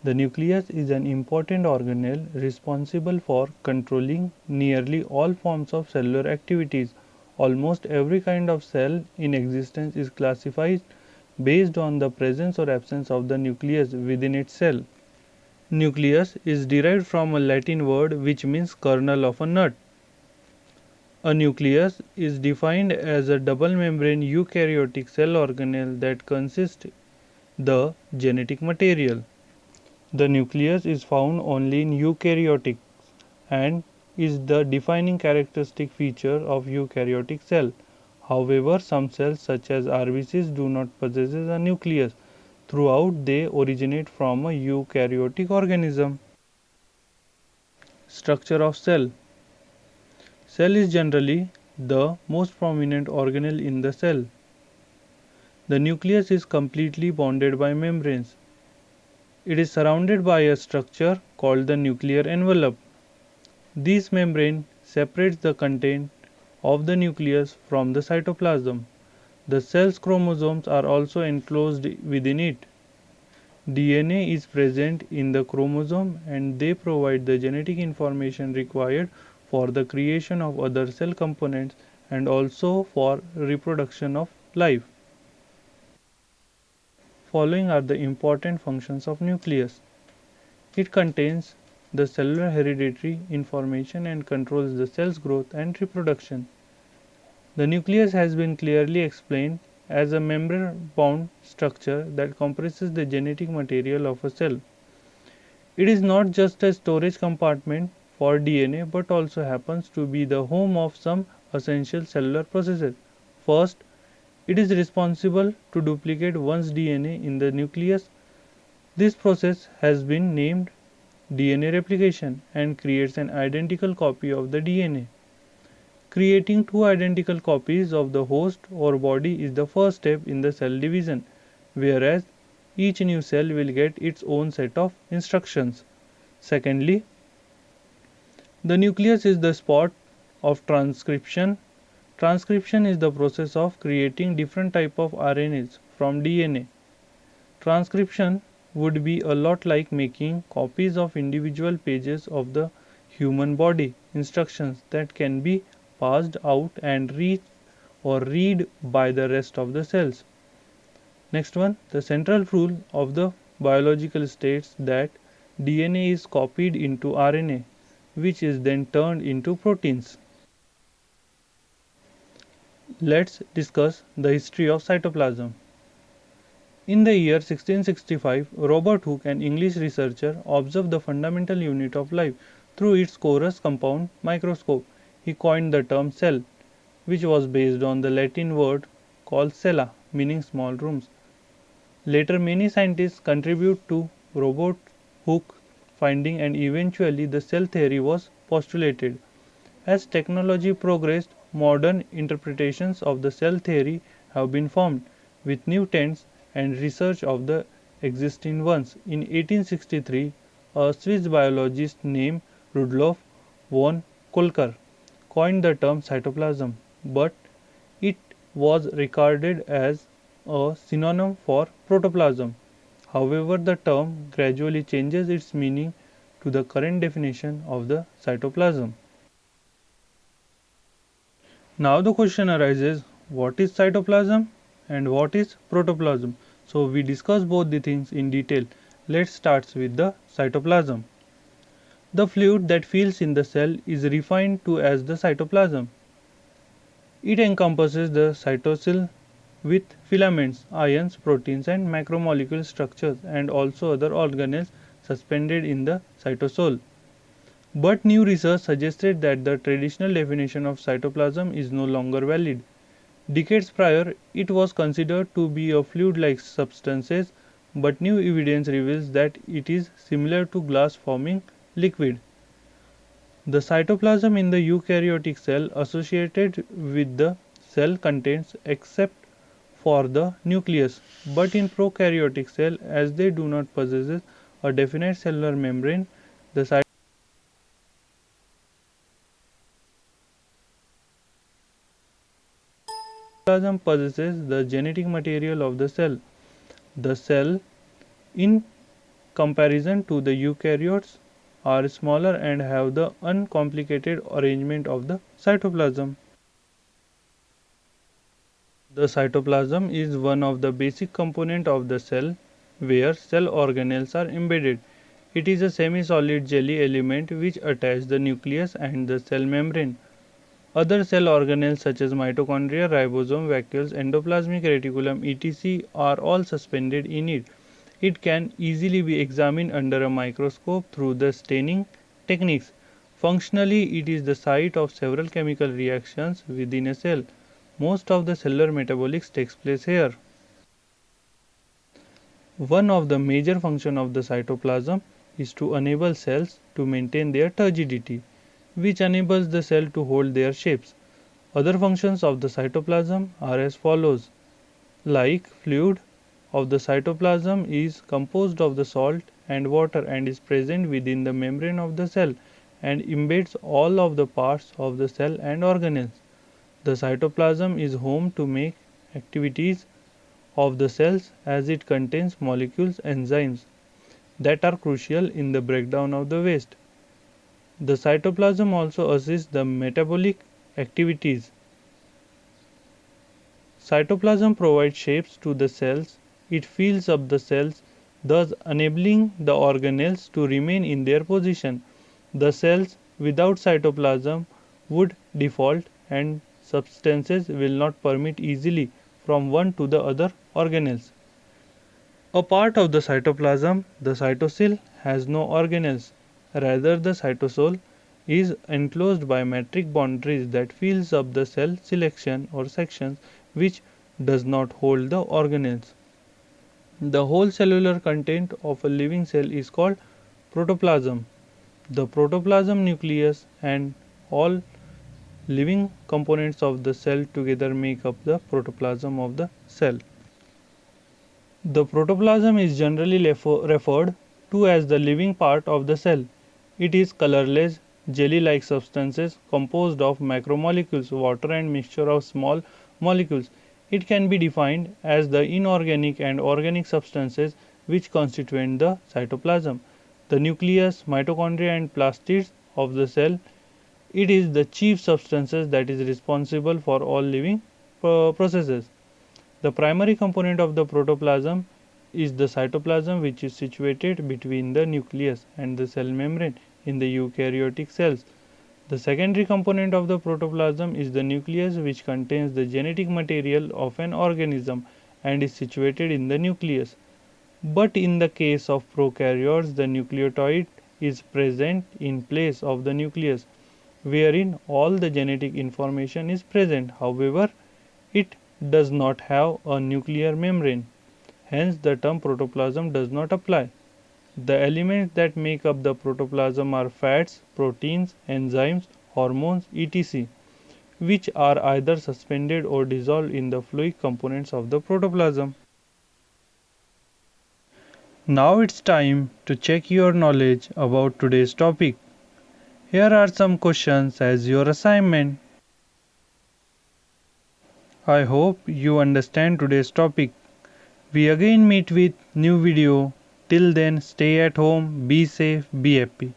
The nucleus is an important organelle responsible for controlling nearly all forms of cellular activities. Almost every kind of cell in existence is classified based on the presence or absence of the nucleus within its cell. Nucleus is derived from a Latin word which means kernel of a nut. A nucleus is defined as a double membrane eukaryotic cell organelle that consists the genetic material. The nucleus is found only in eukaryotic and is the defining characteristic feature of eukaryotic cell. However, some cells such as RBCs do not possess a nucleus. Throughout they originate from a eukaryotic organism. Structure of cell. Cell is generally the most prominent organelle in the cell. The nucleus is completely bounded by membranes. It is surrounded by a structure called the nuclear envelope. This membrane separates the content of the nucleus from the cytoplasm. The cell's chromosomes are also enclosed within it. DNA is present in the chromosome and they provide the genetic information required for the creation of other cell components and also for reproduction of life. Following are the important functions of nucleus. It contains the cellular hereditary information and controls the cell's growth and reproduction. The nucleus has been clearly explained as a membrane-bound structure that compresses the genetic material of a cell. It is not just a storage compartment for DNA but also happens to be the home of some essential cellular processes. First, it is responsible to duplicate one's DNA in the nucleus. This process has been named DNA replication and creates an identical copy of the DNA. Creating two identical copies of the host or body is the first step in the cell division, whereas each new cell will get its own set of instructions. Secondly, the nucleus is the spot of transcription. Transcription is the process of creating different type of RNAs from DNA. Transcription would be a lot like making copies of individual pages of the human body, instructions that can be passed out and read by the rest of the cells. Next one, the central rule of the biological states that DNA is copied into RNA, which is then turned into proteins. Let's discuss the history of cytoplasm. In the year 1665, Robert Hooke, an English researcher, observed the fundamental unit of life through its porous compound microscope. He coined the term cell, which was based on the Latin word called cella, meaning small rooms. Later, many scientists contributed to Robert Hooke's finding and eventually the cell theory was postulated. As technology progressed, modern interpretations of the cell theory have been formed, with new tenets and research of the existing ones. In 1863, a Swiss biologist named Rudolf von Kolker coined the term cytoplasm, but it was regarded as a synonym for protoplasm. However, the term gradually changes its meaning to the current definition of the cytoplasm. Now the question arises, what is cytoplasm and what is protoplasm? So we discuss both the things in detail. Let's start with the cytoplasm. The fluid that fills in the cell is referred to as the cytoplasm. It encompasses the cytosol with filaments, ions, proteins and macromolecule structures and also other organelles suspended in the cytosol. But new research suggested that the traditional definition of cytoplasm is no longer valid. Decades prior, it was considered to be a fluid-like substance, but new evidence reveals that it is similar to glass-forming liquid. The cytoplasm in the eukaryotic cell associated with the cell contains except for the nucleus, but in prokaryotic cell, as they do not possess a definite cellular membrane, the cytoplasm possesses the genetic material of the cell. The cell in comparison to the eukaryotes, are smaller and have the uncomplicated arrangement of the cytoplasm. The cytoplasm is one of the basic components of the cell where cell organelles are embedded. It is a semi-solid jelly element which attaches the nucleus and the cell membrane. Other cell organelles such as mitochondria, ribosome, vacuoles, endoplasmic reticulum, etc. are all suspended in it. It can easily be examined under a microscope through the staining techniques. Functionally, it is the site of several chemical reactions within a cell. Most of the cellular metabolics takes place here. One of the major functions of the cytoplasm is to enable cells to maintain their turgidity, which enables the cell to hold their shapes. Other functions of the cytoplasm are as follows. Like fluid of the cytoplasm is composed of the salt and water and is present within the membrane of the cell and embeds all of the parts of the cell and organelles. The cytoplasm is home to make activities of the cells as it contains molecules enzymes that are crucial in the breakdown of the waste. The cytoplasm also assists the metabolic activities. Cytoplasm provides shapes to the cells. It fills up the cells, thus enabling the organelles to remain in their position. The cells without cytoplasm would default and substances will not permit easily from one to the other organelles. A part of the cytoplasm, the cytosol, has no organelles. Rather, the cytosol is enclosed by matrix boundaries that fills up the cell selection or sections which does not hold the organelles. The whole cellular content of a living cell is called protoplasm. The protoplasm nucleus and all living components of the cell together make up the protoplasm of the cell. The protoplasm is generally referred to as the living part of the cell. It is colorless, jelly-like substances composed of macromolecules, water and mixture of small molecules. It can be defined as the inorganic and organic substances which constitute the cytoplasm. The nucleus, mitochondria and plastids of the cell. It is the chief substances that is responsible for all living processes. The primary component of the protoplasm is the cytoplasm, which is situated between the nucleus and the cell membrane in the eukaryotic cells. The secondary component of the protoplasm is the nucleus, which contains the genetic material of an organism and is situated in the nucleus. But in the case of prokaryotes, the nucleotide is present in place of the nucleus, wherein all the genetic information is present. However, it does not have a nuclear membrane. Hence, the term protoplasm does not apply. The elements that make up the protoplasm are fats, proteins, enzymes, hormones, etc., which are either suspended or dissolved in the fluid components of the protoplasm. Now it's time to check your knowledge about today's topic. Here are some questions as your assignment. I hope you understand today's topic. We again meet with new video. Till then, stay at home, be safe, be happy.